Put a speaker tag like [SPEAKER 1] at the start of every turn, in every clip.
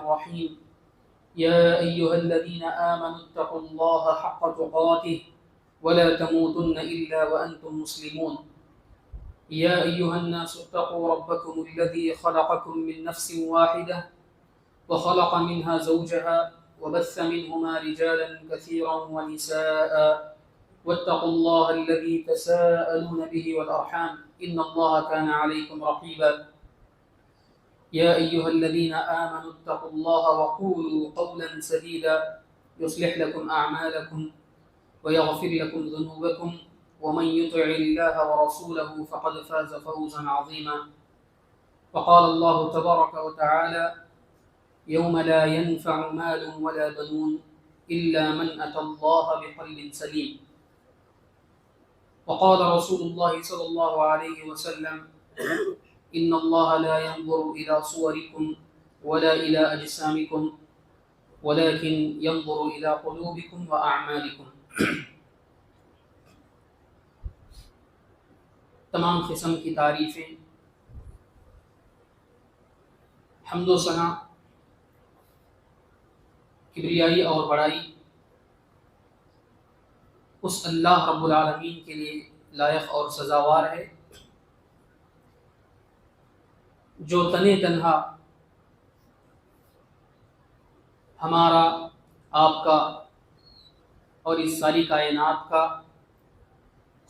[SPEAKER 1] الرحيم يا أيها الذين آمنوا اتقوا الله حق تقاته ولا تموتن إلا وأنتم مسلمون يا أيها الناس اتقوا ربكم الذي خلقكم من نفس واحدة وخلق منها زوجها وبث منهما رجالا كثيرا ونساء واتقوا الله الذي تساءلون به والأرحام إن الله كان عليكم رقيبا يا أيها الذين آمنوا اتقوا الله وقولوا قولا سديدا يصلح لكم أعمالكم ويغفر لكم ذنوبكم ومن يطع الله ورسوله فقد فاز فوزا عظيما وقال الله تبارك وتعالى يوم لا ينفع مال ولا بنون إلا من أتى الله بقلب سليم وقال رسول الله صلى الله عليه وسلم إن الله لا ينظر إلى صوركم ولا إلى أجسامكم ولكن ينظر إلى قلوبكم وأعمالكم. تمام قسم کی تعریفیں، حمد و ثنا، کبریائی اور بڑائی اس اللہ رب العالمین کے لیے لائق اور سزاوار ہے جو تنے تنہا ہمارا، آپ کا اور اس ساری کائنات کا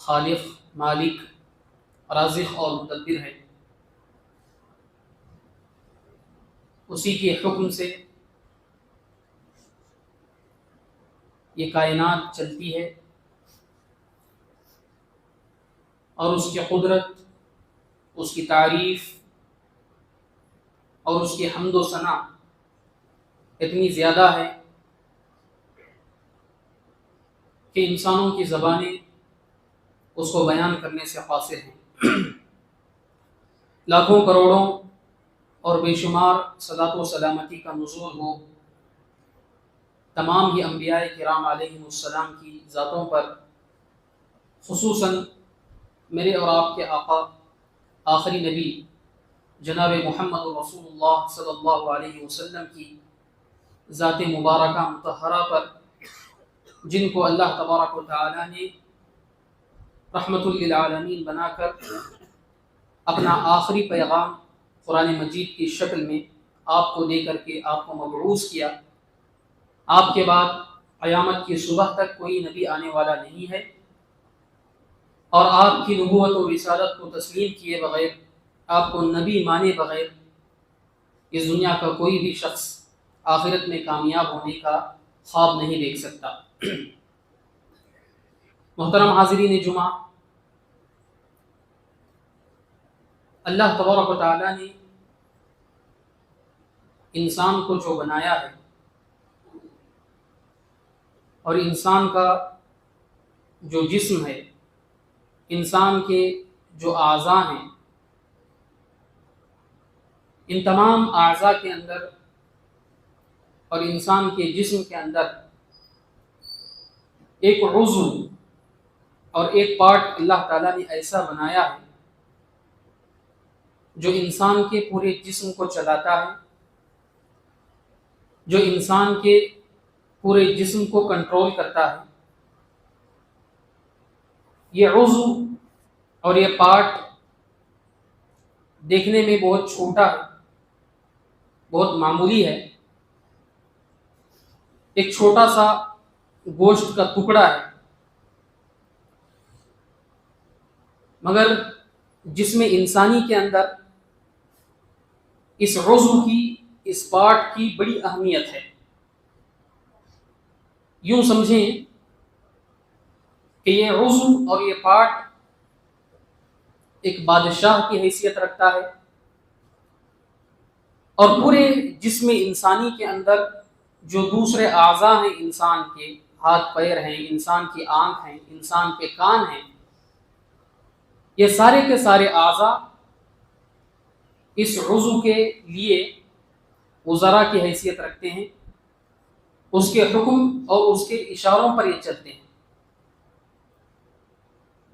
[SPEAKER 1] خالق، مالک، رازق اور مدبر ہے. اسی کے حکم سے یہ کائنات چلتی ہے اور اس کی قدرت، اس کی تعریف اور اس کی حمد و ثنا اتنی زیادہ ہے کہ انسانوں کی زبانیں اس کو بیان کرنے سے قاصر ہیں. لاکھوں کروڑوں اور بے شمار صلاۃ و سلامتی کا نزول ہو تمام ہی انبیاء کرام علیہم السلام کی ذاتوں پر، خصوصاً میرے اور آپ کے آقا آخری نبی جناب محمد رسول اللہ صلی اللہ علیہ وسلم کی ذات مبارکہ مطہرہ پر، جن کو اللہ تبارک و تعالی نے رحمت للعالمین بنا کر اپنا آخری پیغام قرآن مجید کی شکل میں آپ کو دے کر کے آپ کو مبعوث کیا. آپ کے بعد قیامت کی صبح تک کوئی نبی آنے والا نہیں ہے، اور آپ کی نبوت و رسالت کو تسلیم کیے بغیر، آپ کو نبی مانے بغیر اس دنیا کا کوئی بھی شخص آخرت میں کامیاب ہونے کا خواب نہیں دیکھ سکتا. محترم حاضرین جمعہ، اللہ تبارک و تعالیٰ نے انسان کو جو بنایا ہے اور انسان کا جو جسم ہے، انسان کے جو اعضاء ہیں، ان تمام اعضاء کے اندر اور انسان کے جسم کے اندر ایک عضو اور ایک پارٹ اللہ تعالیٰ نے ایسا بنایا ہے جو انسان کے پورے جسم کو چلاتا ہے، جو انسان کے پورے جسم کو کنٹرول کرتا ہے. یہ عضو اور یہ پارٹ دیکھنے میں بہت چھوٹا ہے، بہت معمولی ہے، ایک چھوٹا سا گوشت کا ٹکڑا ہے، مگر جسم انسانی کے اندر اس عضو کی، اس پارٹ کی بڑی اہمیت ہے. یوں سمجھیں کہ یہ عضو اور یہ پارٹ ایک بادشاہ کی حیثیت رکھتا ہے، اور پورے جسم انسانی کے اندر جو دوسرے اعضاء ہیں، انسان کے ہاتھ پیر ہیں، انسان کی آنکھ ہیں، انسان کے کان ہیں، یہ سارے کے سارے اعضاء اس عضو کے لیے وزراء کی حیثیت رکھتے ہیں، اس کے حکم اور اس کے اشاروں پر یہ چلتے ہیں.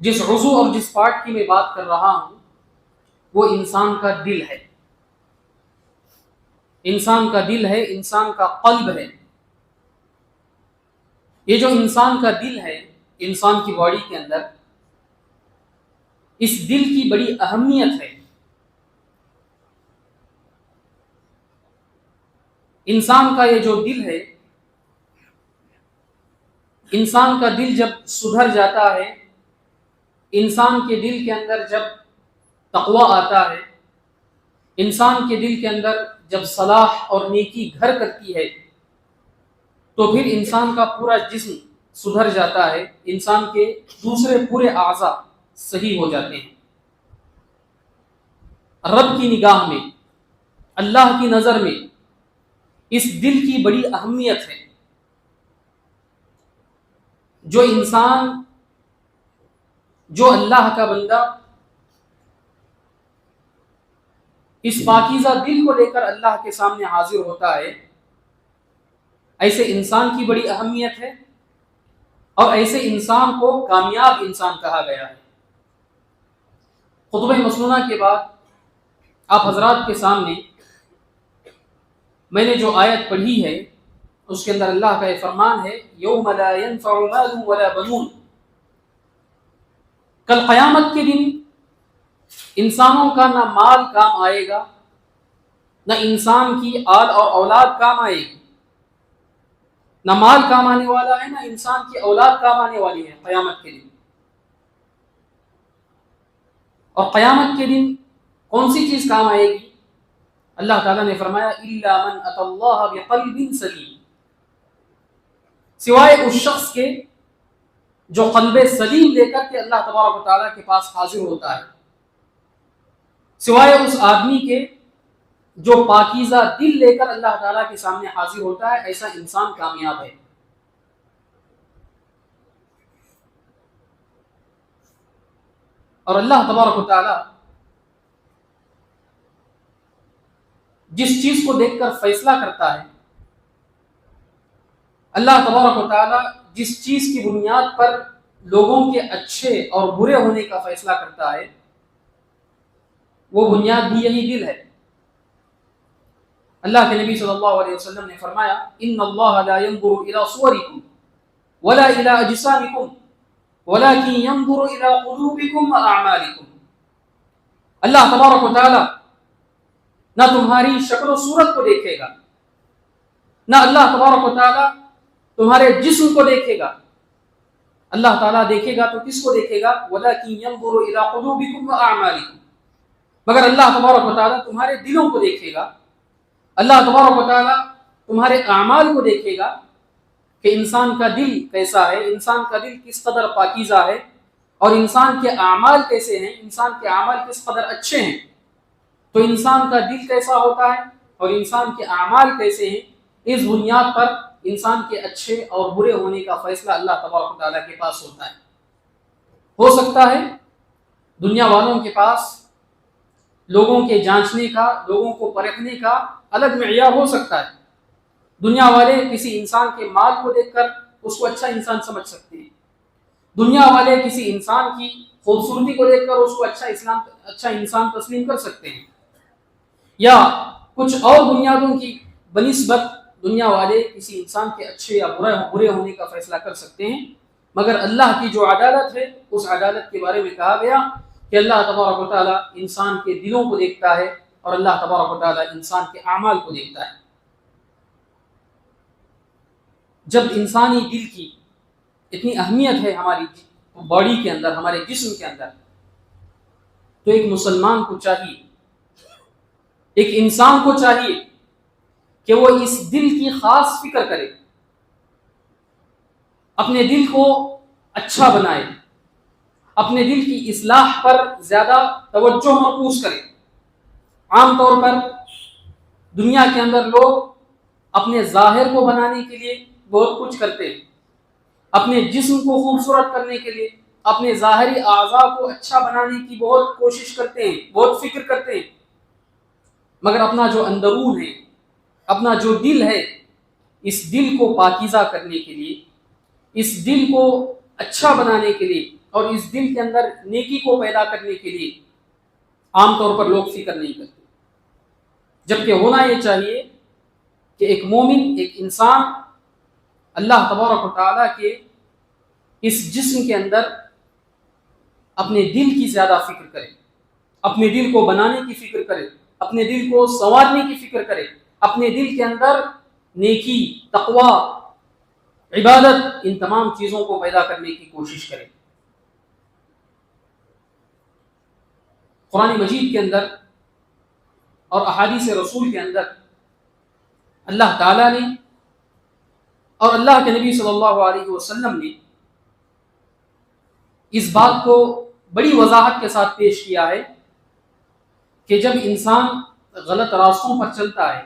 [SPEAKER 1] جس عضو اور جس پارٹ کی میں بات کر رہا ہوں وہ انسان کا دل ہے. انسان کا دل ہے، انسان کا قلب ہے. یہ جو انسان کا دل ہے انسان کی باڈی کے اندر، اس دل کی بڑی اہمیت ہے. انسان کا یہ جو دل ہے، انسان کا دل جب سدھر جاتا ہے، انسان کے دل کے اندر جب تقوی آتا ہے، انسان کے دل کے اندر جب صلاح اور نیکی گھر کرتی ہے، تو پھر انسان کا پورا جسم سدھر جاتا ہے، انسان کے دوسرے پورے اعضاء صحیح ہو جاتے ہیں. رب کی نگاہ میں، اللہ کی نظر میں اس دل کی بڑی اہمیت ہے. جو اللہ کا بندہ اس پاکیزہ دل کو لے کر اللہ کے سامنے حاضر ہوتا ہے، ایسے انسان کی بڑی اہمیت ہے، اور ایسے انسان کو کامیاب انسان کہا گیا ہے. خطبہ مسنونہ کے بعد آپ حضرات کے سامنے میں نے جو آیت پڑھی ہے اس کے اندر اللہ کا یہ فرمان ہے، یوم لا ينفع مال ولا بنون. کل قیامت کے دن انسانوں کا نہ مال کام آئے گا، نہ انسان کی آل اور اولاد کام آئے گی. نہ مال کام آنے والا ہے، نہ انسان کی اولاد کام آنے والی ہے قیامت کے دن. اور قیامت کے دن کون سی چیز کام آئے گی؟ اللہ تعالیٰ نے فرمایا الا من اتى اللہ بقلب سلیم، سوائے اس شخص کے جو قلب سلیم لے کر کے اللہ تبارک و تعالیٰ کے پاس حاضر ہوتا ہے، سوائے اس آدمی کے جو پاکیزہ دل لے کر اللہ تعالیٰ کے سامنے حاضر ہوتا ہے، ایسا انسان کامیاب ہے. اور اللہ تبارک و تعالیٰ جس چیز کو دیکھ کر فیصلہ کرتا ہے، اللہ تبارک و تعالیٰ جس چیز کی بنیاد پر لوگوں کے اچھے اور برے ہونے کا فیصلہ کرتا ہے، وہ بنیاد بھی یہی دل ہے. اللہ کے نبی صلی اللہ علیہ وسلم نے فرمایا ان اللہ لا ينظر الى صورکم ولا الى اجسامکم ولكن ينظر الى قلوبکم واعمالکم. اللہ تبارک و تعالی نہ تمہاری شکل و صورت کو دیکھے گا، نہ اللہ تبارک و تعالی تمہارے جسم کو دیکھے گا. اللہ تعالیٰ دیکھے گا تو کس کو دیکھے گا؟ وَلَكِنْ يَنْظُرُ إِلَىٰ قُلُوبِكُمْ وَأَعْمَالِكُمْ. مگر اللہ تبارک و تعالیٰ تمہارے دلوں کو دیکھے گا، اللہ تبارک و تعالیٰ تمہارے اعمال کو دیکھے گا کہ انسان کا دل کیسا ہے، انسان کا دل کس قدر پاکیزہ ہے، اور انسان کے اعمال کیسے ہیں، انسان کے اعمال کس قدر اچھے ہیں. تو انسان کا دل کیسا ہوتا ہے اور انسان کے اعمال کیسے ہیں، اس بنیاد پر انسان کے اچھے اور برے ہونے کا فیصلہ اللہ تبارک و تعالیٰ کے پاس ہوتا ہے. ہو سکتا ہے دنیا والوں کے پاس لوگوں کے جانچنے کا، لوگوں کو پرکھنے کا الگ معیار ہو سکتا ہے. دنیا والے کسی انسان کے مال کو دیکھ کر اس کو اچھا انسان سمجھ سکتے ہیں، دنیا والے کسی انسان کی خوبصورتی کو دیکھ کر اس کو اچھا انسان تسلیم کر سکتے ہیں، یا کچھ اور بنیادوں کی بنسبت دنیا والے کسی انسان کے اچھے یا برے ہونے کا فیصلہ کر سکتے ہیں. مگر اللہ کی جو عدالت ہے، اس عدالت کے بارے میں کہا گیا کہ اللہ تبارک و تعالیٰ انسان کے دلوں کو دیکھتا ہے، اور اللہ تبارک و تعالیٰ انسان کے اعمال کو دیکھتا ہے. جب انسانی دل کی اتنی اہمیت ہے ہماری باڈی کے اندر، ہمارے جسم کے اندر، تو ایک مسلمان کو چاہیے، ایک انسان کو چاہیے کہ وہ اس دل کی خاص فکر کرے، اپنے دل کو اچھا بنائے، اپنے دل کی اصلاح پر زیادہ توجہ مرکوز کرے. عام طور پر دنیا کے اندر لوگ اپنے ظاہر کو بنانے کے لیے بہت کچھ کرتے ہیں، اپنے جسم کو خوبصورت کرنے کے لیے، اپنے ظاہری اعضاء کو اچھا بنانے کی بہت کوشش کرتے ہیں، بہت فکر کرتے ہیں. مگر اپنا جو اندرون ہے، اپنا جو دل ہے، اس دل کو پاکیزہ کرنے کے لیے، اس دل کو اچھا بنانے کے لیے، اور اس دل کے اندر نیکی کو پیدا کرنے کے لیے عام طور پر لوگ فکر نہیں کرتے. جبکہ ہونا یہ چاہیے کہ ایک مومن، ایک انسان اللہ تبارک و تعالیٰ کے اس جسم کے اندر اپنے دل کی زیادہ فکر کرے، اپنے دل کو بنانے کی فکر کرے، اپنے دل کو سنوارنے کی فکر کرے، اپنے دل کے اندر نیکی، تقوی، عبادت، ان تمام چیزوں کو پیدا کرنے کی کوشش کرے۔ قرآن مجید کے اندر اور احادیث رسول کے اندر اللہ تعالیٰ نے اور اللہ کے نبی صلی اللہ علیہ وسلم نے اس بات کو بڑی وضاحت کے ساتھ پیش کیا ہے کہ جب انسان غلط راستوں پر چلتا ہے،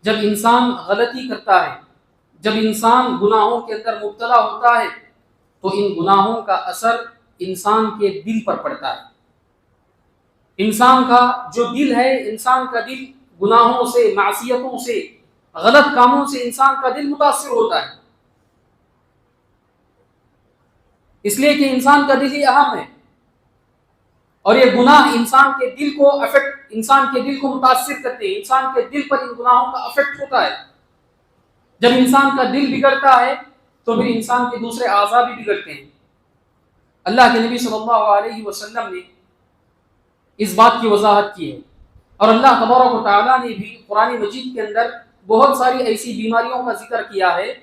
[SPEAKER 1] جب انسان غلطی کرتا ہے، جب انسان گناہوں کے اندر مبتلا ہوتا ہے تو ان گناہوں کا اثر انسان کے دل پر پڑتا ہے۔ انسان کا جو دل ہے، انسان کا دل گناہوں سے، معصیتوں سے، غلط کاموں سے انسان کا دل متاثر ہوتا ہے، اس لیے کہ انسان کا دل ہی اہم ہے، اور یہ گناہ انسان کے دل کو انسان کے دل کو متاثر کرتے ہیں، انسان کے دل پر ان گناہوں کا افیکٹ ہوتا ہے۔ جب انسان کا دل بگڑتا ہے تو پھر انسان کے دوسرے اعضاء بھی بگڑتے ہیں۔ اللہ کے نبی صلی اللہ علیہ وسلم نے اس بات کی وضاحت کی ہے، اور اللہ تبارک و تعالیٰ نے بھی قرآن مجید کے اندر بہت ساری ایسی بیماریوں کا ذکر کیا ہے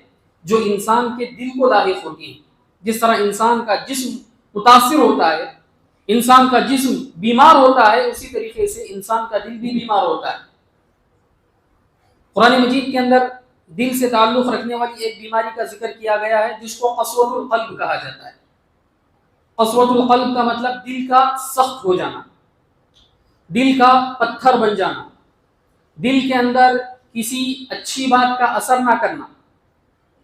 [SPEAKER 1] جو انسان کے دل کو لاحق ہوتی ہیں۔ جس طرح انسان کا جسم متاثر ہوتا ہے، انسان کا جسم بیمار ہوتا ہے، اسی طریقے سے انسان کا دل بھی بیمار ہوتا ہے۔ قرآن مجید کے اندر دل سے تعلق رکھنے والی ایک بیماری کا ذکر کیا گیا ہے جس کو قسوۃ القلب کہا جاتا ہے۔ قسوۃ القلب کا مطلب دل کا سخت ہو جانا، دل کا پتھر بن جانا، دل کے اندر کسی اچھی بات کا اثر نہ کرنا،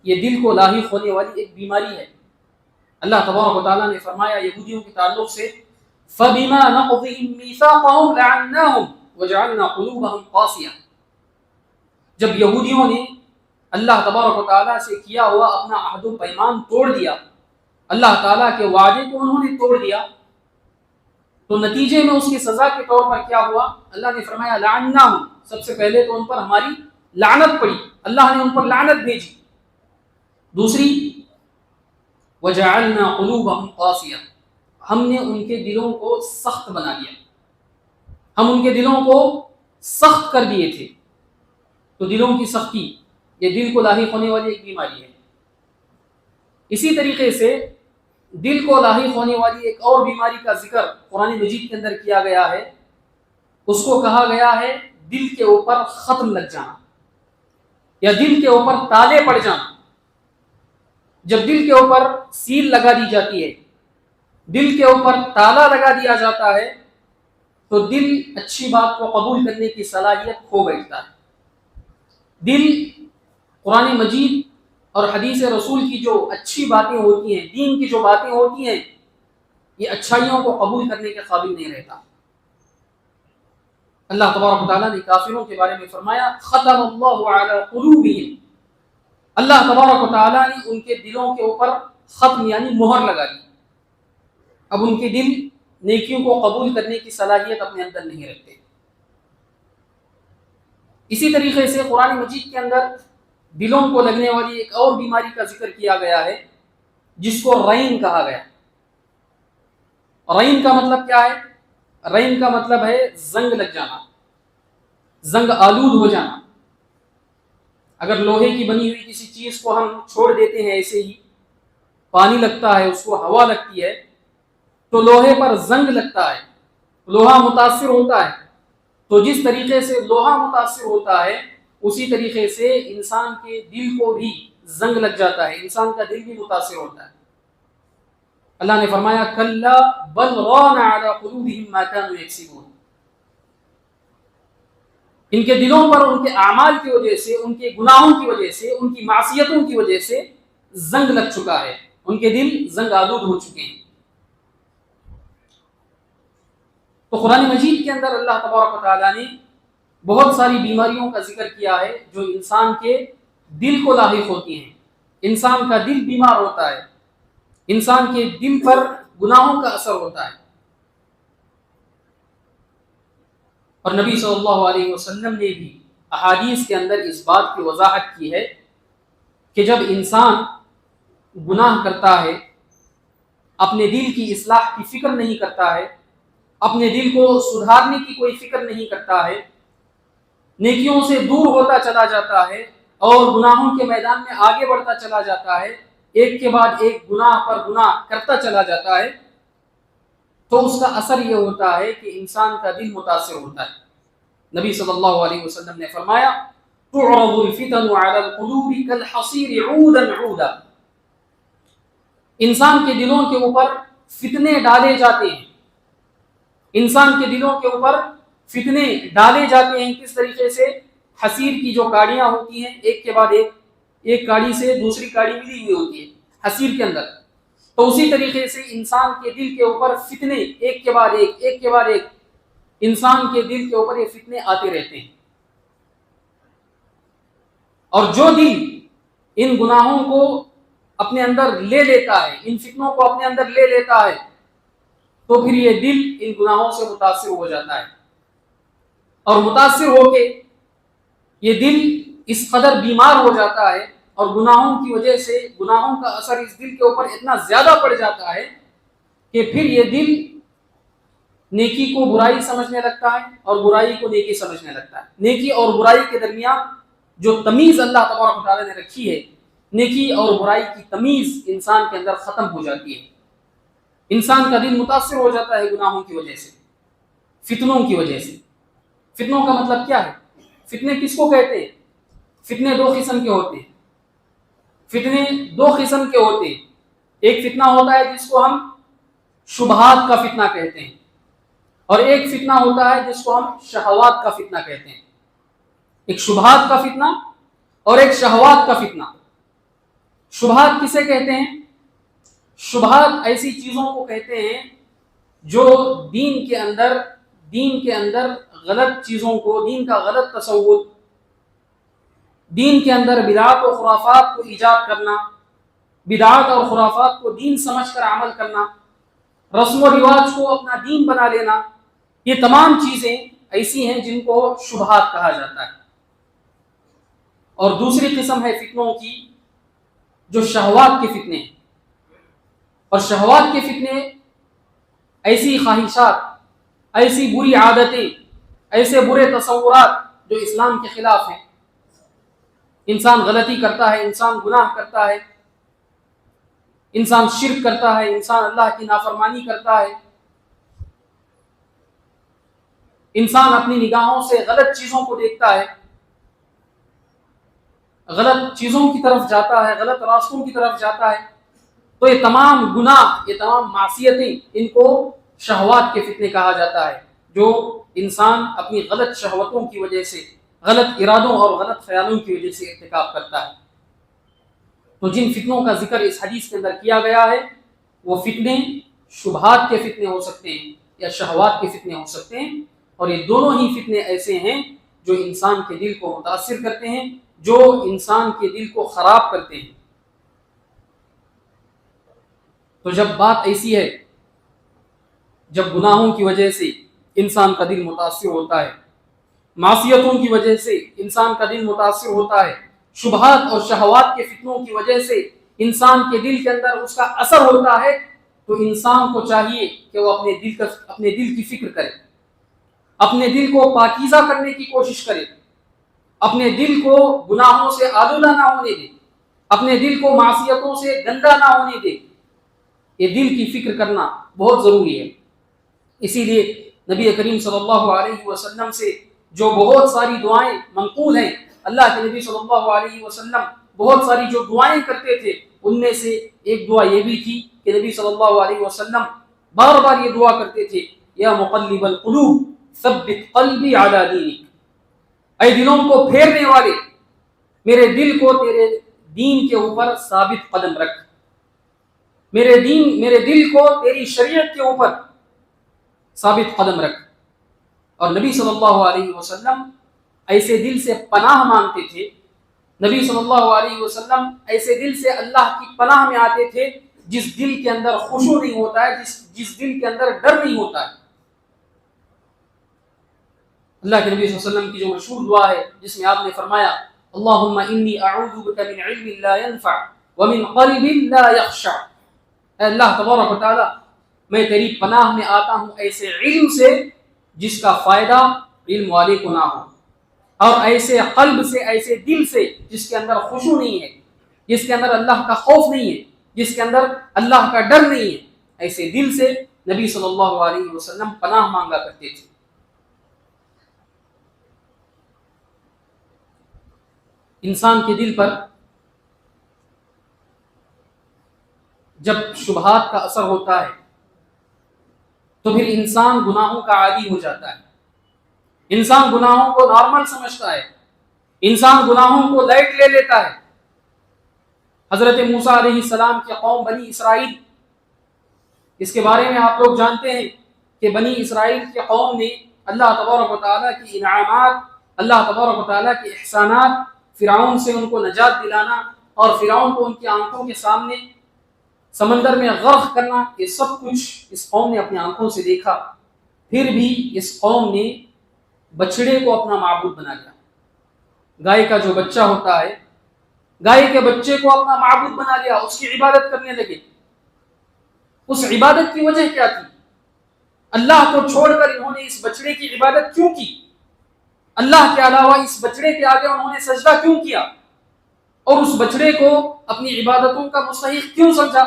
[SPEAKER 1] یہ دل کو لاحق ہونے والی ایک بیماری ہے۔ اللہ تبارک و تعالیٰ نے فرمایا یہودیوں کے تعلق سے فَبِمَا نَقْضِهِمْ مِيثَاقَهُمْ لَعَنَّاهُمْ وَجَعَلْنَا قُلُوبَهُمْ قَاسِيَةً، جب یہودیوں نے اللہ تبارک و تعالیٰ سے کیا ہوا اپنا عہد و پیمان توڑ دیا، اللہ تعالیٰ کے وعدے کو انہوں نے توڑ دیا، تو نتیجے میں اس کی سزا کے طور پر کیا ہوا؟ اللہ نے فرمایا لعناہم، سب سے پہلے تو ان پر ہماری لعنت پڑی، اللہ نے ان پر لعنت بھیجی۔ دوسری وجعلنا قلوبہم قاسیہ، ہم نے ان کے دلوں کو سخت بنا دیا، ہم ان کے دلوں کو سخت کر دیے تھے۔ تو دلوں کی سختی یہ دل کو لاحق ہونے والی ایک بیماری ہے۔ اسی طریقے سے دل کو لاحق ہونے والی ایک اور بیماری کا ذکر قرآن مجید کے اندر کیا گیا ہے، اس کو کہا گیا ہے دل کے اوپر ختم لگ جانا یا دل کے اوپر تالے پڑ جانا۔ جب دل کے اوپر سیل لگا دی جاتی ہے، دل کے اوپر تالا لگا دیا جاتا ہے، تو دل اچھی بات کو قبول کرنے کی صلاحیت کھو بیٹھتا ہے۔ دل قرآن مجید اور حدیث رسول کی جو اچھی باتیں ہوتی ہیں، دین کی جو باتیں ہوتی ہیں، یہ اچھائیوں کو قبول کرنے کے قابل نہیں رہتا۔ اللہ تبارک و تعالیٰ نے کافروں کے بارے میں فرمایا ختم اللہ علی قلوبہم، اللہ تبارک و تعالیٰ نے ان کے دلوں کے اوپر ختم یعنی مہر لگا دی، اب ان کے دل نیکیوں کو قبول کرنے کی صلاحیت اپنے اندر نہیں رکھتے۔ اسی طریقے سے قرآن مجید کے اندر دلوں کو لگنے والی ایک اور بیماری کا ذکر کیا گیا ہے جس کو رین کہا گیا۔ رین کا مطلب کیا ہے؟ رین کا مطلب ہے زنگ لگ جانا، زنگ آلود ہو جانا۔ اگر لوہے کی بنی ہوئی کسی چیز کو ہم چھوڑ دیتے ہیں، ایسے ہی پانی لگتا ہے، اس کو ہوا لگتی ہے تو لوہے پر زنگ لگتا ہے، لوہا متاثر ہوتا ہے۔ تو جس طریقے سے لوہا متاثر ہوتا ہے اسی طریقے سے انسان کے دل کو بھی زنگ لگ جاتا ہے، انسان کا دل بھی متاثر ہوتا ہے۔ اللہ نے فرمایا کلا بل ران علی قلوبہم ما کانوا یکسبون، ان کے دلوں پر ان کے اعمال کی وجہ سے، ان کے گناہوں کی وجہ سے، ان کی معصیتوں کی وجہ سے زنگ لگ چکا ہے، ان کے دل زنگ آلود ہو چکے ہیں۔ تو قرآن مجید کے اندر اللہ تبارک و تعالیٰ نے بہت ساری بیماریوں کا ذکر کیا ہے جو انسان کے دل کو لاحق ہوتی ہیں، انسان کا دل بیمار ہوتا ہے، انسان کے دل پر گناہوں کا اثر ہوتا ہے۔ اور نبی صلی اللہ علیہ وسلم نے بھی احادیث کے اندر اس بات کی وضاحت کی ہے کہ جب انسان گناہ کرتا ہے، اپنے دل کی اصلاح کی فکر نہیں کرتا ہے، اپنے دل کو سدھارنے کی کوئی فکر نہیں کرتا ہے، نیکیوں سے دور ہوتا چلا جاتا ہے اور گناہوں کے میدان میں آگے بڑھتا چلا جاتا ہے، ایک کے بعد ایک گناہ پر گناہ کرتا چلا جاتا ہے، تو اس کا اثر یہ ہوتا ہے کہ انسان کا دل متاثر ہوتا ہے۔ نبی صلی اللہ علیہ وسلم نے فرمایا تعرض الفتن على القلوب كالحصير عودا عودا، انسان کے دلوں کے اوپر فتنے ڈالے جاتے ہیں، انسان کے دلوں کے اوپر فتنے ڈالے جاتے ہیں۔ کس طریقے سے؟ حصیر کی جو کاڑیاں ہوتی ہیں، ایک کے بعد ایک کاڑی سے دوسری کاڑی ملی ہوئی ہوتی ہے حصیر کے اندر، تو اسی طریقے سے انسان کے دل کے اوپر فتنے ایک کے بعد ایک انسان کے دل کے اوپر یہ فتنے آتے رہتے ہیں، اور جو دل ان گناہوں کو اپنے اندر لے لیتا ہے، ان فتنوں کو اپنے اندر لے لیتا ہے، تو پھر یہ دل ان گناہوں سے متاثر ہو جاتا ہے، اور متاثر ہو کے یہ دل اس قدر بیمار ہو جاتا ہے اور گناہوں کی وجہ سے گناہوں کا اثر اس دل کے اوپر اتنا زیادہ پڑ جاتا ہے کہ پھر یہ دل نیکی کو برائی سمجھنے لگتا ہے اور برائی کو نیکی سمجھنے لگتا ہے۔ نیکی اور برائی کے درمیان جو تمیز اللہ تبارک و تعالیٰ نے رکھی ہے، نیکی اور برائی کی تمیز انسان کے اندر ختم ہو جاتی ہے، انسان کا دل متاثر ہو جاتا ہے گناہوں کی وجہ سے، فتنوں کی وجہ سے۔ فتنوں کا مطلب کیا ہے؟ فتنے کس کو کہتے ہیں؟ فتنے دو قسم کے ہوتے ہیں، فتنے دو قسم کے ہوتے ہیں۔ ایک فتنہ ہوتا ہے جس کو ہم شبہات کا فتنہ کہتے ہیں، اور ایک فتنہ ہوتا ہے جس کو ہم شہوات کا فتنہ کہتے ہیں۔ ایک شبہات کا فتنہ اور ایک شہوات کا فتنہ۔ شبہات کسے کہتے ہیں؟ شبہات ایسی چیزوں کو کہتے ہیں جو دین کے اندر غلط چیزوں کو، دین کا غلط تصور، دین کے اندر بدعات و خرافات کو ایجاد کرنا، بدعات اور خرافات کو دین سمجھ کر عمل کرنا، رسم و رواج کو اپنا دین بنا لینا، یہ تمام چیزیں ایسی ہیں جن کو شبہات کہا جاتا ہے۔ اور دوسری قسم ہے فتنوں کی جو شہوات کے فتنے ہیں، اور شہوات کے فتنے ایسی خواہشات، ایسی بری عادتیں، ایسے برے تصورات جو اسلام کے خلاف ہیں۔ انسان غلطی کرتا ہے، انسان گناہ کرتا ہے، انسان شرک کرتا ہے، انسان اللہ کی نافرمانی کرتا ہے، انسان اپنی نگاہوں سے غلط چیزوں کو دیکھتا ہے، غلط چیزوں کی طرف جاتا ہے، غلط راستوں کی طرف جاتا ہے، تو یہ تمام گناہ، یہ تمام معصیتیں، ان کو شہوات کے فتنے کہا جاتا ہے، جو انسان اپنی غلط شہوتوں کی وجہ سے، غلط ارادوں اور غلط خیالوں کی وجہ سے ارتکاب کرتا ہے۔ تو جن فتنوں کا ذکر اس حدیث کے اندر کیا گیا ہے، وہ فتنے شبہات کے فتنے ہو سکتے ہیں یا شہوات کے فتنے ہو سکتے ہیں، اور یہ دونوں ہی فتنے ایسے ہیں جو انسان کے دل کو متاثر کرتے ہیں، جو انسان کے دل کو خراب کرتے ہیں۔ تو جب بات ایسی ہے، جب گناہوں کی وجہ سے انسان کا دل متاثر ہوتا ہے، معصیتوں کی وجہ سے انسان کا دل متاثر ہوتا ہے، شبہات اور شہوات کے فتنوں کی وجہ سے انسان کے دل کے اندر اس کا اثر ہوتا ہے، تو انسان کو چاہیے کہ وہ اپنے دل کی فکر کرے، اپنے دل کو پاکیزہ کرنے کی کوشش کرے، اپنے دل کو گناہوں سے آلودہ نہ ہونے دے، اپنے دل کو معصیتوں سے گندا نہ ہونے دے۔ یہ دل کی فکر کرنا بہت ضروری ہے۔ اسی لیے نبی کریم صلی اللہ علیہ وسلم سے جو بہت ساری دعائیں منقول ہیں، اللہ کے نبی صلی اللہ علیہ وسلم بہت ساری جو دعائیں کرتے تھے، ان میں سے ایک دعا یہ بھی تھی کہ نبی صلی اللہ علیہ وسلم بار بار یہ دعا کرتے تھے، یا مقلب القلوب ثبت قلبی علی دینک، اے دلوں کو پھیرنے والے، میرے دل کو تیرے دین کے اوپر ثابت قدم رکھ، میرے دل کو تیری شریعت کے اوپر ثابت قدم رکھ۔ اور نبی صلی اللہ علیہ وسلم ایسے دل سے پناہ مانگتے تھے، نبی صلی اللہ علیہ وسلم ایسے دل سے اللہ کی پناہ میں آتے تھے جس دل کے اندر خشوع نہیں ہوتا ہے، جس دل کے اندر ڈر نہیں ہوتا ہے۔ اللہ کے نبی صلی اللہ علیہ وسلم کی جو مشہور دعا ہے جس میں آپ نے فرمایا اللہم انی اعوذ بک من علم لا ينفع ومن قلب لا يخشع، اے اللہ تبارک و تعالی میں تیری پناہ میں آتا ہوں ایسے علم سے جس کا فائدہ علم والے کو نہ ہو، اور ایسے قلب سے، ایسے دل سے جس کے اندر خشوع نہیں ہے، جس کے اندر اللہ کا خوف نہیں ہے، جس کے اندر اللہ کا ڈر نہیں ہے، ایسے دل سے نبی صلی اللہ علیہ وسلم پناہ مانگا کرتے تھے۔ انسان کے دل پر جب شبہات کا اثر ہوتا ہے تو پھر انسان گناہوں کا عادی ہو جاتا ہے، انسان گناہوں کو نارمل سمجھتا ہے، انسان گناہوں کو لائٹ لے لیتا ہے۔ حضرت موسیٰ علیہ السلام کی قوم بنی اسرائیل، اس کے بارے میں آپ لوگ جانتے ہیں کہ بنی اسرائیل کی قوم نے اللہ تبارک و تعالیٰ کی انعامات، اللہ تبارک و تعالیٰ کے احسانات، فرعون سے ان کو نجات دلانا اور فرعون کو ان کی آنکھوں کے سامنے سمندر میں غرق کرنا، یہ سب کچھ اس قوم نے اپنی آنکھوں سے دیکھا، پھر بھی اس قوم نے بچڑے کو اپنا معبود بنا لیا۔ گائے کا جو بچہ ہوتا ہے، گائے کے بچے کو اپنا معبود بنا لیا، اس کی عبادت کرنے لگے۔ اس عبادت کی وجہ کیا تھی؟ اللہ کو چھوڑ کر انہوں نے اس بچڑے کی عبادت کیوں کی؟ اللہ کے علاوہ اس بچڑے کے آگے انہوں نے سجدہ کیوں کیا؟ اور اس بچڑے کو اپنی عبادتوں کا مستحق کیوں سمجھا؟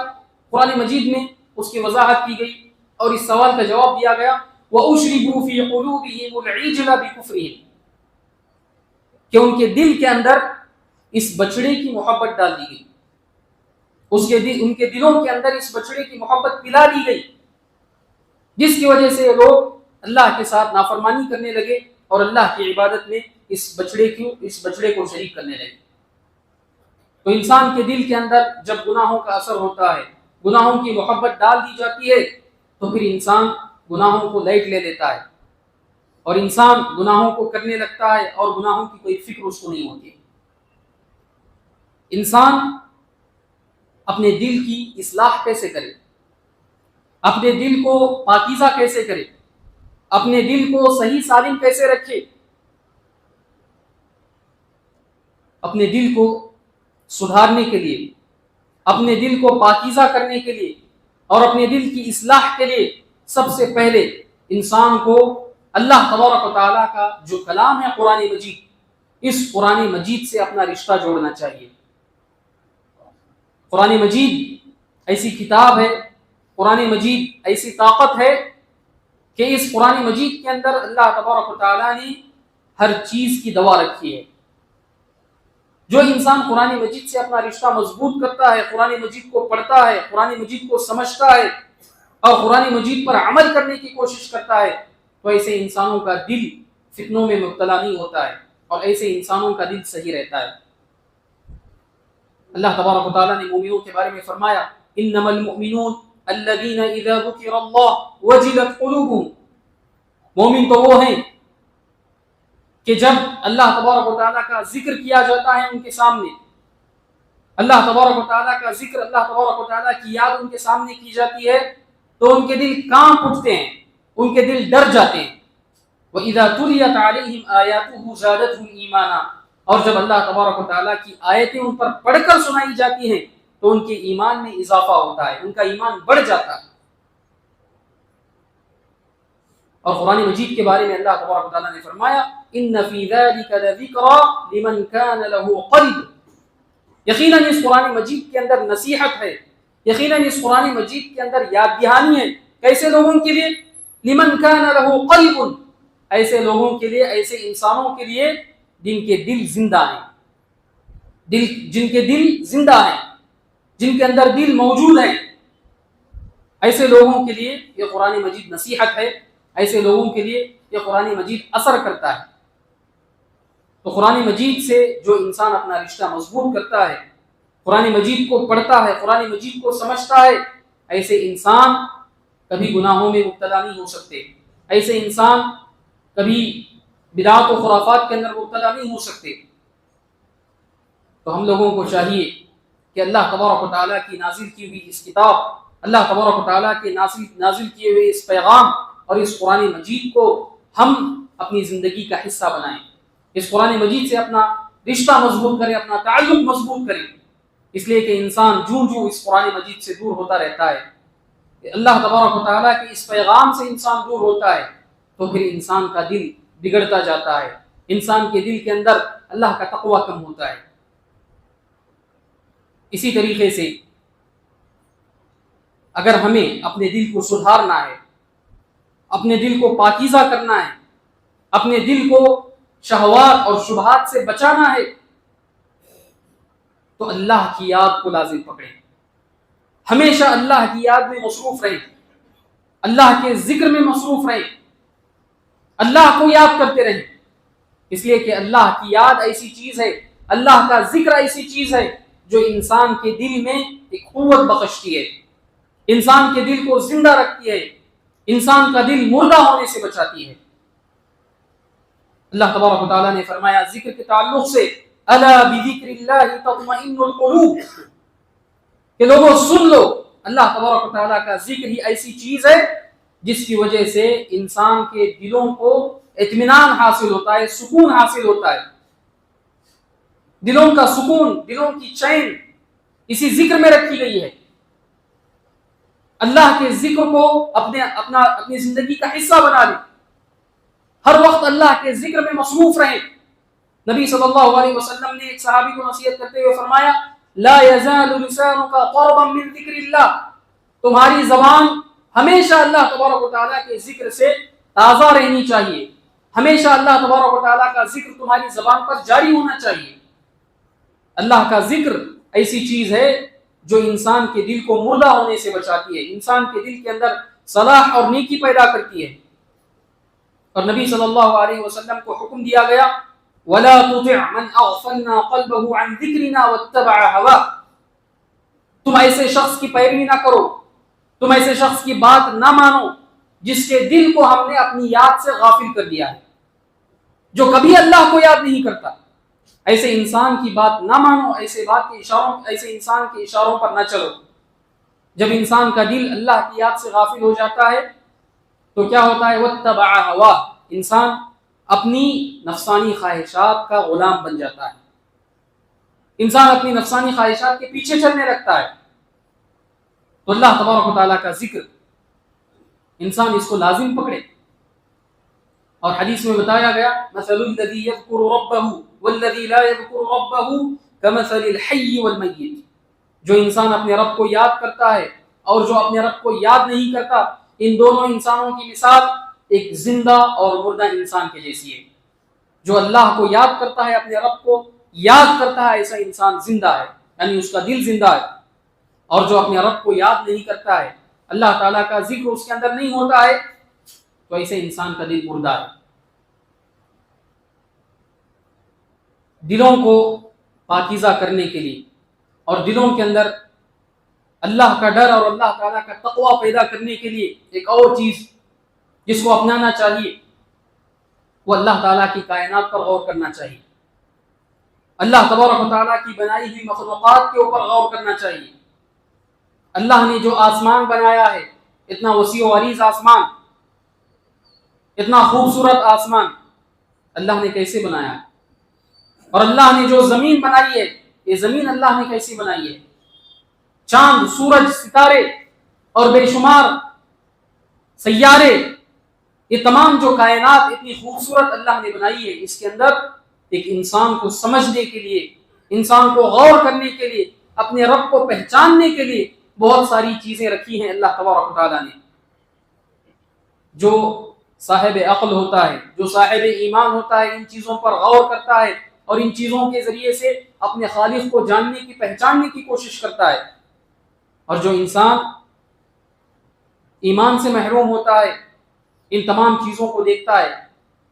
[SPEAKER 1] قرآن مجید میں اس کی وضاحت کی گئی اور اس سوال کا جواب دیا گیا وَأُشْرِبُوا فِي قُلُوبِهِمُ الْعِجْلَ بِكُفْرِهِمْ، کہ ان کے دل کے اندر اس بچڑے کی محبت ڈال دی گئی، ان کے دلوں کے اندر اس بچڑے کی محبت پلا دی گئی، جس کی وجہ سے لوگ اللہ کے ساتھ نافرمانی کرنے لگے اور اللہ کی عبادت میں اس بچڑے کو شریک کرنے لگے۔ تو انسان کے دل کے اندر جب گناہوں کا اثر ہوتا ہے، گناہوں کی محبت ڈال دی جاتی ہے، تو پھر انسان گناہوں کو لائٹ لے لیتا ہے اور انسان گناہوں کو کرنے لگتا ہے اور گناہوں کی کوئی فکر اس کو نہیں ہوتی۔ انسان اپنے دل کی اصلاح کیسے کرے، اپنے دل کو پاکیزہ کیسے کرے، اپنے دل کو صحیح سالم کیسے رکھے؟ اپنے دل کو سدھارنے کے لیے، اپنے دل کو پاکیزہ کرنے کے لیے اور اپنے دل کی اصلاح کے لیے سب سے پہلے انسان کو اللہ تبارک و تعالیٰ کا جو کلام ہے قرآن مجید، اس قرآن مجید سے اپنا رشتہ جوڑنا چاہیے۔ قرآن مجید ایسی کتاب ہے، قرآن مجید ایسی طاقت ہے کہ اس قرآن مجید کے اندر اللہ تبارک و تعالیٰ نے ہر چیز کی دوا رکھی ہے۔ جو انسان قرآن مجید سے اپنا رشتہ مضبوط کرتا ہے، قرآن مجید کو پڑھتا ہے، قرآن مجید کو سمجھتا ہے اور قرآن مجید پر عمل کرنے کی کوشش کرتا ہے، تو ایسے انسانوں کا دل فتنوں میں مبتلا نہیں ہوتا ہے اور ایسے انسانوں کا دل صحیح رہتا ہے۔ اللہ تبارک و تعالیٰ نے مومنوں کے بارے میں فرمایا انما المؤمنون الذین اذا ذکر اللہ وجلت قلوبهم، مومن تو وہ ہیں کہ جب اللہ تبارک و تعالیٰ کا ذکر کیا جاتا ہے ان کے سامنے، اللہ تبارک و تعالیٰ کا ذکر، اللہ تبارک و تعالیٰ کی یاد ان کے سامنے کی جاتی ہے تو ان کے دل کانپ اٹھتے ہیں، ان کے دل ڈر جاتے ہیں۔ وَإِذَا تُلِيَتْ عَلَيْهِمْ آيَاتُهُ زَادَتْهُمْ إِيمَانًا، اور جب اللہ تبارک و تعالیٰ کی آیتیں ان پر پڑھ کر سنائی جاتی ہیں تو ان کے ایمان میں اضافہ ہوتا ہے، ان کا ایمان بڑھ جاتا ہے۔ اور قرآن مجید کے بارے میں اللہ تبارک و تعالیٰ نے فرمایا ان فی ذلک لذکری لمن کان له قلب، یقیناً اس قرآن مجید کے اندر نصیحت ہے، یقیناً اس قرآن مجید کے اندر یاد دہانی ہے، کیسے لوگوں کے لیے؟ لمن کان له قلب، ایسے لوگوں کے لیے، ایسے انسانوں کے لیے جن کے دل زندہ ہیں، جن کے دل زندہ ہیں، جن کے اندر دل موجود ہیں، ایسے لوگوں کے لیے یہ قرآن مجید نصیحت ہے، ایسے لوگوں کے لیے یہ قرآن مجید اثر کرتا ہے۔ تو قرآن مجید سے جو انسان اپنا رشتہ مضبوط کرتا ہے، قرآن مجید کو پڑھتا ہے، قرآن مجید کو سمجھتا ہے، ایسے انسان کبھی گناہوں میں مبتلا نہیں ہو سکتے، ایسے انسان کبھی بدعات و خرافات کے اندر مبتلا نہیں ہو سکتے۔ تو ہم لوگوں کو چاہیے کہ اللہ تبارک و تعالیٰ کی نازل کی ہوئی اس کتاب، اللہ تبارک و تعالیٰ کے نازل کیے ہوئے اس پیغام اور اس قرآن مجید کو ہم اپنی زندگی کا حصہ بنائیں، اس قرآن مجید سے اپنا رشتہ مضبوط کریں، اپنا تعلق مضبوط کریں، اس لیے کہ انسان جوں جوں اس قرآن مجید سے دور ہوتا رہتا ہے، اللہ تبارک و تعالیٰ کے اس پیغام سے انسان دور ہوتا ہے، تو پھر انسان کا دل بگڑتا جاتا ہے، انسان کے دل کے اندر اللہ کا تقوی کم ہوتا ہے۔ اسی طریقے سے اگر ہمیں اپنے دل کو سدھارنا ہے، اپنے دل کو پاکیزہ کرنا ہے، اپنے دل کو شہوات اور شبہات سے بچانا ہے، تو اللہ کی یاد کو لازم پکڑیں، ہمیشہ اللہ کی یاد میں مصروف رہیں، اللہ کے ذکر میں مصروف رہیں، اللہ کو یاد کرتے رہیں، اس لیے کہ اللہ کی یاد ایسی چیز ہے، اللہ کا ذکر ایسی چیز ہے جو انسان کے دل میں ایک قوت بخشتی ہے، انسان کے دل کو زندہ رکھتی ہے، انسان کا دل مردہ ہونے سے بچاتی ہے۔ اللہ تبارک و تعالیٰ نے فرمایا ذکر کے تعلق سے الا بذکر اللہ تطمئن القلوب، کہ لوگوں سن لو، اللہ تبارک و تعالیٰ کا ذکر ہی ایسی چیز ہے جس کی وجہ سے انسان کے دلوں کو اطمینان حاصل ہوتا ہے، سکون حاصل ہوتا ہے، دلوں کا سکون، دلوں کی چین اسی ذکر میں رکھی گئی ہے۔ اللہ کے ذکر کو اپنی زندگی کا حصہ بنا لیں، ہر وقت اللہ کے ذکر میں مصروف رہیں۔ نبی صلی اللہ علیہ وسلم نے ایک صحابی کو نصیحت کرتے ہوئے فرمایا لا يزال لسانك طربا من ذکر اللہ، تمہاری زبان ہمیشہ اللہ تبارک و تعالیٰ کے ذکر سے تازہ رہنی چاہیے، ہمیشہ اللہ تبارک و تعالیٰ کا ذکر تمہاری زبان پر جاری ہونا چاہیے۔ اللہ کا ذکر ایسی چیز ہے جو انسان کے دل کو مردہ ہونے سے بچاتی ہے، انسان کے دل کے اندر صلاح اور نیکی پیدا کرتی ہے۔ اور نبی صلی اللہ علیہ وسلم کو حکم دیا گیا وَلَا تُطِعْ مَنْ أَغْفَلْنَا قَلْبَهُ عَنْ ذِكْرِنَا وَاتَّبَعَ هَوَاهُ، تم ایسے شخص کی پیروی نہ کرو، تم ایسے شخص کی بات نہ مانو جس کے دل کو ہم نے اپنی یاد سے غافل کر دیا ہے، جو کبھی اللہ کو یاد نہیں کرتا۔ ایسے انسان کی بات نہ مانو، ایسے انسان کے اشاروں پر نہ چلو۔ جب انسان کا دل اللہ کی یاد سے غافل ہو جاتا ہے تو کیا ہوتا ہے وَاتَّبَعَ هَوَاهُ، انسان اپنی نفسانی خواہشات کا غلام بن جاتا ہے، انسان اپنی نفسانی خواہشات کے پیچھے چلنے لگتا ہے۔ تو اللہ تبارک و تعالیٰ کا ذکر انسان اس کو لازم پکڑے، اور حدیث میں بتایا گیا مثل الذی یذکر ربہ والذی لا یذکر ربہ کمثل الحی والمیت، جو انسان اپنے رب کو یاد کرتا ہے اور جو اپنے رب کو یاد نہیں کرتا، ان دونوں انسانوں کی مثال ایک زندہ اور مردہ انسان کے جیسی ہے۔ جو اللہ کو یاد کرتا ہے، اپنے رب کو یاد کرتا ہے، ایسا انسان زندہ ہے، یعنی اس کا دل زندہ ہے، اور جو اپنے رب کو یاد نہیں کرتا ہے، اللہ تعالیٰ کا ذکر اس کے اندر نہیں ہوتا ہے، تو ایسے انسان کا دل مردہ ہے۔ دلوں کو پاکیزہ کرنے کے لیے اور دلوں کے اندر اللہ کا ڈر اور اللہ تعالیٰ کا تقوی پیدا کرنے کے لیے ایک اور چیز جس کو اپنانا چاہیے وہ اللہ تعالیٰ کی کائنات پر غور کرنا چاہیے، اللہ تبارک و تعالیٰ کی بنائی ہوئی مخلوقات کے اوپر غور کرنا چاہیے۔ اللہ نے جو آسمان بنایا ہے، اتنا وسیع و عریض آسمان، اتنا خوبصورت آسمان، اللہ نے کیسے بنایا؟ اور اللہ نے جو زمین بنائی ہے، یہ زمین اللہ نے کیسی بنائی ہے؟ چاند، سورج، ستارے اور بے شمار سیارے، یہ تمام جو کائنات اتنی خوبصورت اللہ نے بنائی ہے، اس کے اندر ایک انسان کو سمجھنے کے لیے، انسان کو غور کرنے کے لیے، اپنے رب کو پہچاننے کے لیے بہت ساری چیزیں رکھی ہیں اللہ تبارک و تعالیٰ نے۔ جو صاحب عقل ہوتا ہے، جو صاحب ایمان ہوتا ہے، ان چیزوں پر غور کرتا ہے اور ان چیزوں کے ذریعے سے اپنے خالق کو جاننے کی، پہچاننے کی کوشش کرتا ہے۔ اور جو انسان ایمان سے محروم ہوتا ہے، ان تمام چیزوں کو دیکھتا ہے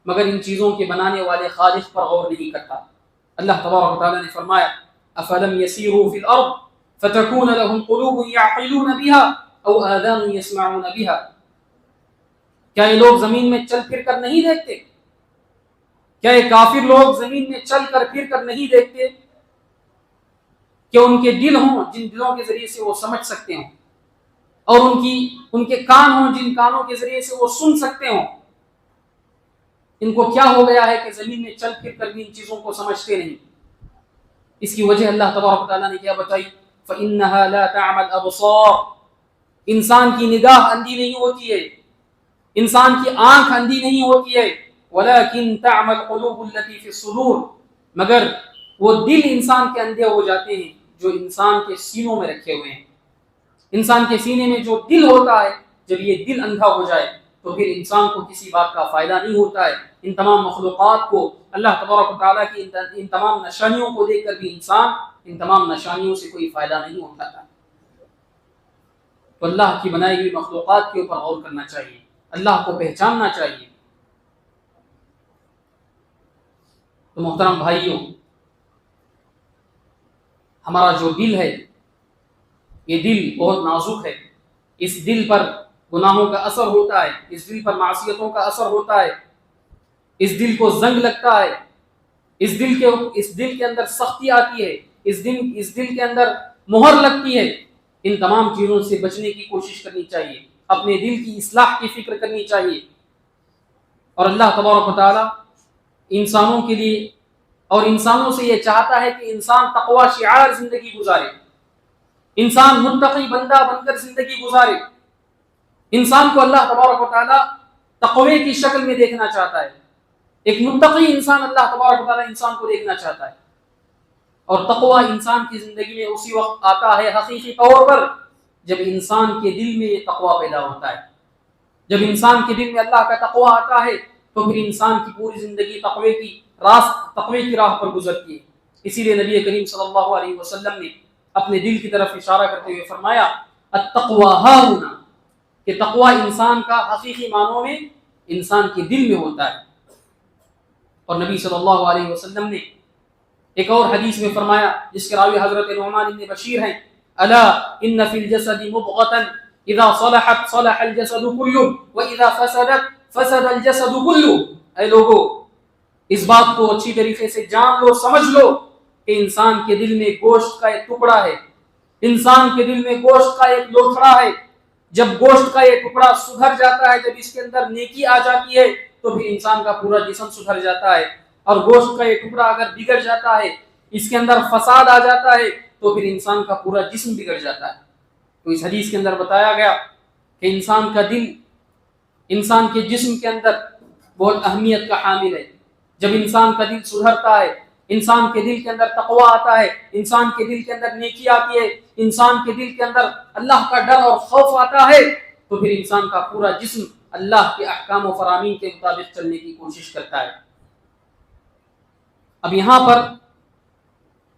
[SPEAKER 1] مگر ان چیزوں کے بنانے والے خالق پر غور نہیں کرتا۔ اللہ تبارک و تعالیٰ نے فرمایا افلم یسیروا فی الارض فتکون لهم قلوب یعقلون بها او آذان یسمعون بها، کیا یہ لوگ زمین میں چل پھر کر نہیں دیکھتے؟ کیا یہ کافر لوگ زمین میں چل کر پھر کر نہیں دیکھتے کہ ان کے دل ہوں جن دلوں کے ذریعے سے وہ سمجھ سکتے ہوں، اور ان کے کان ہوں جن کانوں کے ذریعے سے وہ سن سکتے ہوں؟ ان کو کیا ہو گیا ہے کہ زمین میں چل پھر کر بھی ان چیزوں کو سمجھتے نہیں؟ اس کی وجہ اللہ تبارک و تعالیٰ نے کیا بتائی؟ فَإِنَّهَا لَا تَعْمَى الْأَبْصَارُ، انسان کی نگاہ اندھی نہیں ہوتی ہے، انسان کی آنکھ اندھی نہیں ہوتی ہے، وَلَكِنْ تَعْمَى الْقُلُوبُ الَّتِي فِي الصُّدُورِ، مگر وہ دل انسان کے اندھے ہو جاتے ہیں جو انسان کے سینوں میں رکھے ہوئے ہیں۔ انسان کے سینے میں جو دل ہوتا ہے، جب یہ دل اندھا ہو جائے تو پھر انسان کو کسی بات کا فائدہ نہیں ہوتا ہے۔ ان تمام مخلوقات کو اللہ تبارک و تعالیٰ کی ان تمام نشانیوں کو دیکھ کر بھی انسان ان تمام نشانیوں سے کوئی فائدہ نہیں اٹھاتا۔ تو اللہ کی بنائی ہوئی مخلوقات کے اوپر غور کرنا چاہیے، اللہ کو پہچاننا چاہیے۔ تو محترم بھائیوں، ہمارا جو دل ہے، یہ دل بہت نازک ہے، اس دل پر گناہوں کا اثر ہوتا ہے، اس دل پر معصیتوں کا اثر ہوتا ہے، اس دل کو زنگ لگتا ہے، اس دل کے اندر سختی آتی ہے، اس دل کے اندر مہر لگتی ہے۔ ان تمام چیزوں سے بچنے کی کوشش کرنی چاہیے، اپنے دل کی اصلاح کی فکر کرنی چاہیے۔ اور اللہ تبارک و تعالیٰ انسانوں کے لیے اور انسانوں سے یہ چاہتا ہے کہ انسان تقوی شعار زندگی گزارے، انسان متقی بندہ بن کر زندگی گزارے۔ انسان کو اللہ تبارک و تعالیٰ تقوی کی شکل میں دیکھنا چاہتا ہے، ایک متقی انسان اللہ تبارک و تعالیٰ انسان کو دیکھنا چاہتا ہے۔ اور تقوی انسان کی زندگی میں اسی وقت آتا ہے حقیقی طور پر جب انسان کے دل میں یہ تقوی پیدا ہوتا ہے۔ جب انسان کے دل میں اللہ کا تقوی آتا ہے تو پھر انسان کی پوری زندگی تقوی کی راہ پر گزرتی ہے۔ اسی لیے نبی کریم صلی اللہ علیہ وسلم نے اپنے دل کی طرف اشارہ کرتے ہوئے فرمایا التقوی ہاہنا، کہ تقوی انسان کا حقیقی معنوں میں انسان کے دل میں ہوتا ہے۔ اور نبی صلی اللہ علیہ وسلم نے ایک اور حدیث میں فرمایا، جس کے راوی حضرت نعمان بن بشیر ہیں، الا ان فی الجسد مضغۃ اذا صلحت صلح الجسد كله واذا فسدت فسد الجسد كله۔ اے لوگو، اس بات کو اچھی طریقے سے جان لو، سمجھ لو کہ انسان کے دل میں گوشت کا ایک ٹکڑا ہے، انسان کے دل میں گوشت کا ایک لوتھڑا ہے۔ جب گوشت کا یہ ٹکڑا سدھر جاتا ہے، جب اس کے اندر نیکی آ جاتی ہے تو پھر انسان کا پورا جسم سدھر جاتا ہے۔ اور گوشت کا یہ ٹکڑا اگر بگڑ جاتا ہے، اس کے اندر فساد آ جاتا ہے تو پھر انسان کا پورا جسم بگڑ جاتا ہے۔ تو اس حدیث کے اندر بتایا گیا کہ انسان کا دل انسان کے جسم کے اندر بہت اہمیت کا حامل ہے۔ جب انسان کا دل سدھرتا ہے، انسان کے دل کے اندر تقوی آتا ہے، انسان کے دل کے اندر نیکی آتی ہے، انسان کے دل کے اندر اللہ کا ڈر اور خوف آتا ہے تو پھر انسان کا پورا جسم اللہ کے احکام و فرامین کے مطابق چلنے کی کوشش کرتا ہے۔ اب یہاں پر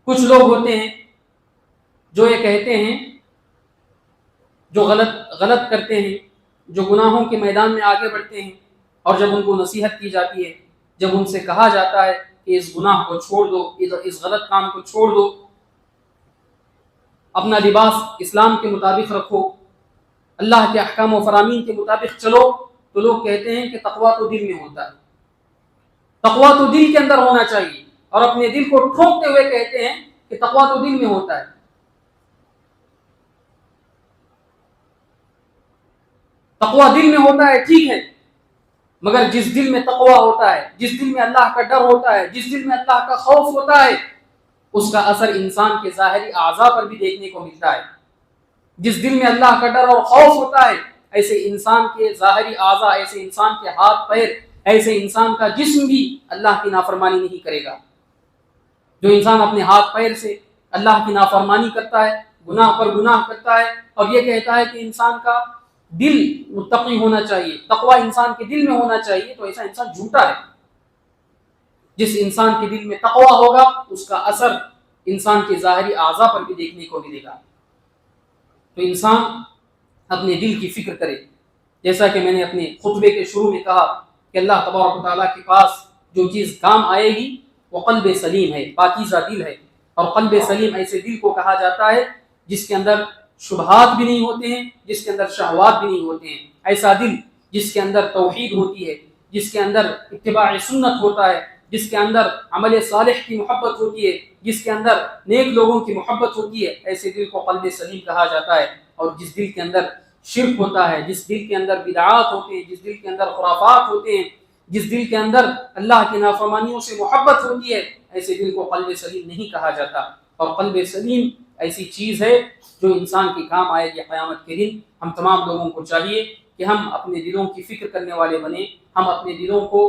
[SPEAKER 1] کچھ لوگ ہوتے ہیں جو یہ کہتے ہیں، جو غلط کرتے ہیں، جو گناہوں کے میدان میں آگے بڑھتے ہیں، اور جب ان کو نصیحت کی جاتی ہے، جب ان سے کہا جاتا ہے کہ اس گناہ کو چھوڑ دو، اس غلط کام کو چھوڑ دو، اپنا لباس اسلام کے مطابق رکھو، اللہ کے احکام و فرامین کے مطابق چلو، تو لوگ کہتے ہیں کہ تقویٰ تو دل میں ہوتا ہے، تقویٰ تو دل کے اندر ہونا چاہیے، اور اپنے دل کو ٹھوکتے ہوئے کہتے ہیں کہ تقویٰ تو دل میں ہوتا ہے۔ تقویٰ دل میں ہوتا ہے، ٹھیک ہے، مگر جس دل میں تقویٰ ہوتا ہے، جس دل میں اللہ کا ڈر ہوتا ہے، جس دل میں اللہ کا خوف ہوتا ہے، اس کا اثر انسان کے ظاہری اعضاء پر بھی دیکھنے کو ملتا ہے۔ جس دل میں اللہ کا ڈر اور خوف ہوتا ہے، ایسے انسان کے ظاہری اعضاء، ایسے انسان کے ہاتھ پیر، ایسے انسان کا جسم بھی اللہ کی نافرمانی نہیں کرے گا۔ جو انسان اپنے ہاتھ پیر سے اللہ کی نافرمانی کرتا ہے، گناہ پر گناہ کرتا ہے، اور یہ کہتا ہے کہ انسان کا دل متقی ہونا چاہیے، تقوی انسان کے دل میں ہونا چاہیے، تو ایسا انسان جھوٹا ہے۔ جس انسان کے دل میں تقوی ہوگا، اس کا اثر انسان کے ظاہری اعضاء پر بھی دیکھنے کو ملے گا۔ تو انسان اپنے دل کی فکر کرے، جیسا کہ میں نے اپنے خطبے کے شروع میں کہا کہ اللہ تبارک و تعالیٰ کے پاس جو چیز کام آئے گی وہ قلب سلیم ہے، پاکیزہ دل ہے۔ اور قلب سلیم ایسے دل کو کہا جاتا ہے جس کے اندر شبہات بھی نہیں ہوتے ہیں، جس کے اندر شہوات بھی نہیں ہوتے ہیں۔ ایسا دل جس کے اندر توحید ہوتی ہے، جس کے اندر اتباع سنت ہوتا ہے، جس کے اندر عمل صالح کی محبت ہوتی ہے، جس کے اندر نیک لوگوں کی محبت ہوتی ہے، ایسے دل کو قلب سلیم کہا جاتا ہے۔ اور جس دل کے اندر شرک ہوتا ہے، جس دل کے اندر بدعات ہوتے ہیں، جس دل کے اندر خرافات ہوتے ہیں، جس دل کے اندر اللہ کی نافرمانیوں سے محبت ہوتی ہے ایسے دل کو قلب سلیم نہیں کہا جاتا. اور قلب سلیم ایسی چیز ہے جو انسان کے کام آئے گی قیامت کے دن. ہم تمام لوگوں کو چاہیے کہ ہم اپنے دلوں کی فکر کرنے والے بنیں, ہم اپنے دلوں کو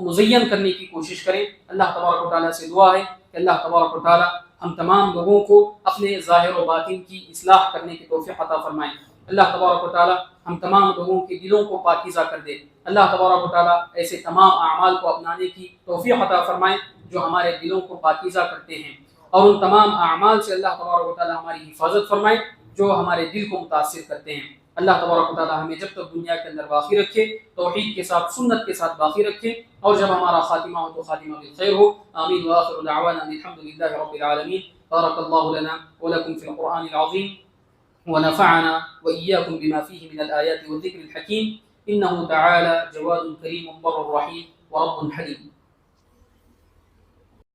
[SPEAKER 1] مزین کرنے کی کوشش کریں. اللہ تبارک و تعالیٰ سے دعا ہے کہ اللہ تبارک و تعالیٰ ہم تمام لوگوں کو اپنے ظاہر و باطن کی اصلاح کرنے کی توفیق عطا فرمائیں. اللہ تبارک و تعالیٰ ہم تمام لوگوں کے دلوں کو پاکیزہ کر دے. اللہ تبارک و تعالیٰ ایسے تمام اعمال کو اپنانے کی توفیق عطا فرمائیں جو ہمارے دلوں کو پاکیزہ کرتے ہیں, اور ان تمام اعمال سے اللہ تبارک و تعالیٰ ہماری حفاظت فرمائے جو ہمارے دل کو متاثر کرتے ہیں. اللہ تبارک و تعالیٰ ہمیں جب تک دنیا کے اندر باقی رکھے توحید کے ساتھ سنت کے ساتھ باقی رکھے, اور جب ہمارا خاتمہ ہو تو خاتمہ بالخیر ہو. آمین وآخر دعوانا الحمد للہ رب العالمین. بارک اللہ لنا ولکم فی القرآن العظیم ونفعنا وإياكم بما فيه من الآيات والذكر الحكيم. إنه تعالى جواد كريم بر رحيم ورب حليم.